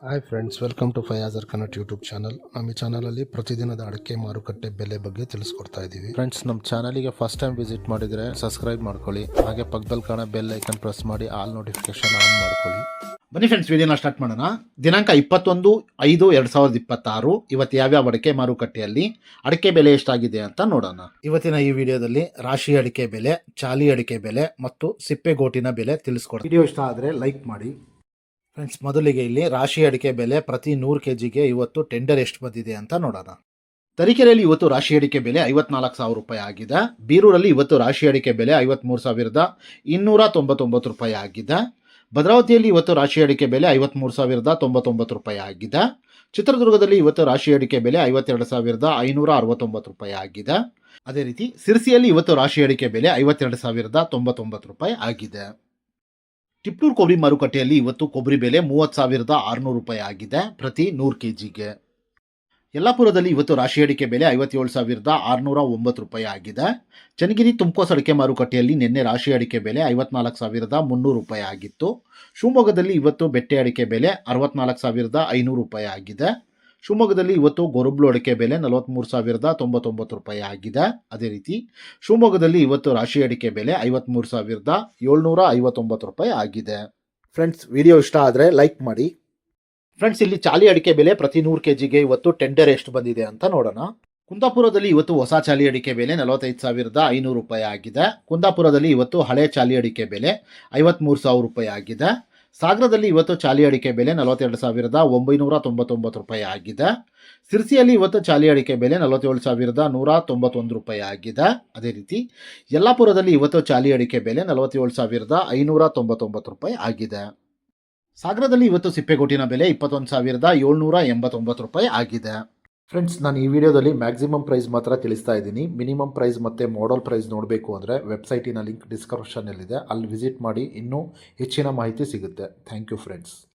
Hi friends, welcome to ಫಯಾಜರ್ ಕನ್ನಟ್ YouTube channel. ನಮ್ಮ ಈ ಚಾನಲಲ್ಲಿ ಪ್ರತಿದಿನದ ಅಡಿಕೆ ಮಾರುಕಟ್ಟೆ ಬೆಲೆ ಬಗ್ಗೆ ತಿಳಿಸ್ಕೊಡ್ತಾ ಇದ್ದೀವಿ. ಫ್ರೆಂಡ್ಸ್, ನಮ್ಮ ಚಾನಲಿಗೆ ಫಸ್ಟ್ ಟೈಮ್ ವಿಸಿಟ್ ಮಾಡಿದರೆ ಸಬ್ಸ್ಕ್ರೈಬ್ ಮಾಡ್ಕೊಳ್ಳಿ. ಹಾಗೆ ಪಕ್ಕದಲ್ಲಿ ಕಾಣೋ ಬೆಲ್ ಐಕನ್ ಪ್ರೆಸ್ ಮಾಡಿ ಆಲ್ ನೋಟಿಫಿಕೇಶನ್ ಆನ್ ಮಾಡ್ಕೊಳ್ಳಿ. ಬನ್ನಿ ಫ್ರೆಂಡ್ಸ್, ವಿಡಿಯೋನ ಸ್ಟಾರ್ಟ್ ಮಾಡೋಣ. ದಿನಾಂಕ 21/5/2026 ಇವತ್ತು ಯಾವ್ಯಾವ ಅಡಿಕೆ ಮಾರುಕಟ್ಟೆಯಲ್ಲಿ ಅಡಿಕೆ ಬೆಲೆ ಎಷ್ಟಾಗಿದೆ ಅಂತ ನೋಡೋಣ. ಇವತ್ತಿನ ಈ ವಿಡಿಯೋದಲ್ಲಿ ರಾಶಿ ಅಡಿಕೆ ಬೆಲೆ, ಚಾಲಿ ಅಡಿಕೆ ಬೆಲೆ ಮತ್ತು ಸಿಪ್ಪೆಗೋಟಿನ ಬೆಲೆ ತಿಳಿಸ್ಕೊಡ್ತೀನಿ. ವಿಡಿಯೋ ಇಷ್ಟ ಆದರೆ ಲೈಕ್ ಮಾಡಿ. ಫ್ರೆಂಡ್ಸ್, ಮೊದಲಿಗೆ ಇಲ್ಲಿ ರಾಶಿ ಅಡಿಕೆ ಬೆಲೆ ಪ್ರತಿ 100 kgಗೆ ಇವತ್ತು ಟೆಂಡರ್ ಎಷ್ಟು ಬಂದಿದೆ ಅಂತ ನೋಡೋಣ. ತರೀಕೆರೆಯಲ್ಲಿ ಇವತ್ತು ರಾಶಿ ಅಡಿಕೆ ಬೆಲೆ 54,000 ರೂಪಾಯಿ ಆಗಿದೆ. ಬೀರೂರಲ್ಲಿ ಇವತ್ತು ರಾಶಿ ಅಡಿಕೆ ಬೆಲೆ 53,299 ರೂಪಾಯಿ ಆಗಿದೆ. ಭದ್ರಾವತಿಯಲ್ಲಿ ಇವತ್ತು ರಾಶಿ ಅಡಿಕೆ ಬೆಲೆ 53,099 ರೂಪಾಯಿ ಆಗಿದೆ. ಚಿತ್ರದುರ್ಗದಲ್ಲಿ ಇವತ್ತು ರಾಶಿ ಅಡಿಕೆ ಬೆಲೆ 52,569 ರೂಪಾಯಿ ಆಗಿದೆ. ಅದೇ ರೀತಿ ಸಿರ್ಸಿಯಲ್ಲಿ ಇವತ್ತು ರಾಶಿ ಅಡಿಕೆ ಬೆಲೆ 52,099 ರೂಪಾಯಿ ಆಗಿದೆ. ಟಿಪ್ನೂರು ಕೊಬ್ಬರಿ ಮಾರುಕಟ್ಟೆಯಲ್ಲಿ ಇವತ್ತು ಕೊಬ್ಬರಿ ಬೆಲೆ 30,600 ರೂಪಾಯಿ ಆಗಿದೆ ಪ್ರತಿ 100 kgಗೆ. ಯಲ್ಲಾಪುರದಲ್ಲಿ ಇವತ್ತು ರಾಶಿ ಅಡಿಕೆ ಬೆಲೆ 57,609 ರೂಪಾಯಿ ಆಗಿದೆ. ಚನ್ನಗಿರಿ ತುಮಕೋಸ್ ಅಡಿಕೆ ಮಾರುಕಟ್ಟೆಯಲ್ಲಿ ನಿನ್ನೆ ರಾಶಿ ಅಡಿಕೆ ಬೆಲೆ 54,300 ರೂಪಾಯಿ ಆಗಿತ್ತು. ಶಿವಮೊಗ್ಗದಲ್ಲಿ ಇವತ್ತು ಬೆಟ್ಟೆ ಅಡಿಕೆ ಬೆಲೆ 64,500 ರೂಪಾಯಿ ಆಗಿದೆ. ಶಿವಮೊಗ್ಗದಲ್ಲಿ ಇವತ್ತು ಗೊರಬ್ಲು ಅಡಿಕೆ ಬೆಲೆ 43,099 ರೂಪಾಯಿ ಆಗಿದೆ. ಅದೇ ರೀತಿ ಶಿವಮೊಗ್ಗದಲ್ಲಿ ಇವತ್ತು ರಾಶಿ ಅಡಿಕೆ ಬೆಲೆ 53,759 ರೂಪಾಯಿ ಆಗಿದೆ. ಫ್ರೆಂಡ್ಸ್, ವಿಡಿಯೋ ಇಷ್ಟ ಆದರೆ ಲೈಕ್ ಮಾಡಿ. ಫ್ರೆಂಡ್ಸ್, ಇಲ್ಲಿ ಚಾಲಿ ಅಡಿಕೆ ಬೆಲೆ ಪ್ರತಿ 100 kgಗೆ ಇವತ್ತು ಟೆಂಡರ್ ಎಷ್ಟು ಬಂದಿದೆ ಅಂತ ನೋಡೋಣ. ಕುಂದಾಪುರದಲ್ಲಿ ಇವತ್ತು ಹೊಸ ಚಾಲಿ ಅಡಿಕೆ ಬೆಲೆ 45,500 ರೂಪಾಯಿ ಆಗಿದೆ. ಕುಂದಾಪುರದಲ್ಲಿ ಇವತ್ತು ಹಳೆ ಚಾಲಿ ಅಡಿಕೆ ಬೆಲೆ 53,000 ರೂಪಾಯಿ ಆಗಿದೆ. ಸಾಗರದಲ್ಲಿ ಇವತ್ತು ಚಾಲಿ ಅಡಿಕೆ ಬೆಲೆ 42,999 ರೂಪಾಯಿ ಆಗಿದೆ. ಸಿರ್ಸಿಯಲ್ಲಿ ಇವತ್ತು ಚಾಲಿ ಅಡಿಕೆ ಬೆಲೆ 47,191 ರೂಪಾಯಿ ಆಗಿದೆ. ಅದೇ ರೀತಿ ಯಲ್ಲಾಪುರದಲ್ಲಿ ಇವತ್ತು ಚಾಲಿ ಅಡಿಕೆ ಬೆಲೆ 47,599 ರೂಪಾಯಿ ಆಗಿದೆ. ಸಾಗರದಲ್ಲಿ ಇವತ್ತು ಸಿಪ್ಪೆಗೋಟಿನ ಬೆಲೆ 21,789 ರೂಪಾಯಿ ಆಗಿದೆ. ಫ್ರೆಂಡ್ಸ್, ನಾನು ಈ ವಿಡಿಯೋದಲ್ಲಿ ಮ್ಯಾಕ್ಸಿಮಮ್ ಪ್ರೈಸ್ ಮಾತ್ರ ತಿಳಿಸ್ತಾ ಇದ್ದೀನಿ. ಮಿನಿಮಮ್ ಪ್ರೈಸ್ ಮತ್ತು ಮಾಡಲ್ ಪ್ರೈಸ್ ನೋಡಬೇಕು ಅಂದರೆ ವೆಬ್ಸೈಟಿನ ಲಿಂಕ್ ಡಿಸ್ಕ್ರಿಪ್ಷನ್ನಲ್ಲಿದೆ, ಅಲ್ಲಿ ವಿಸಿಟ್ ಮಾಡಿ ಇನ್ನೂ ಹೆಚ್ಚಿನ ಮಾಹಿತಿ ಸಿಗುತ್ತೆ. Thank you friends.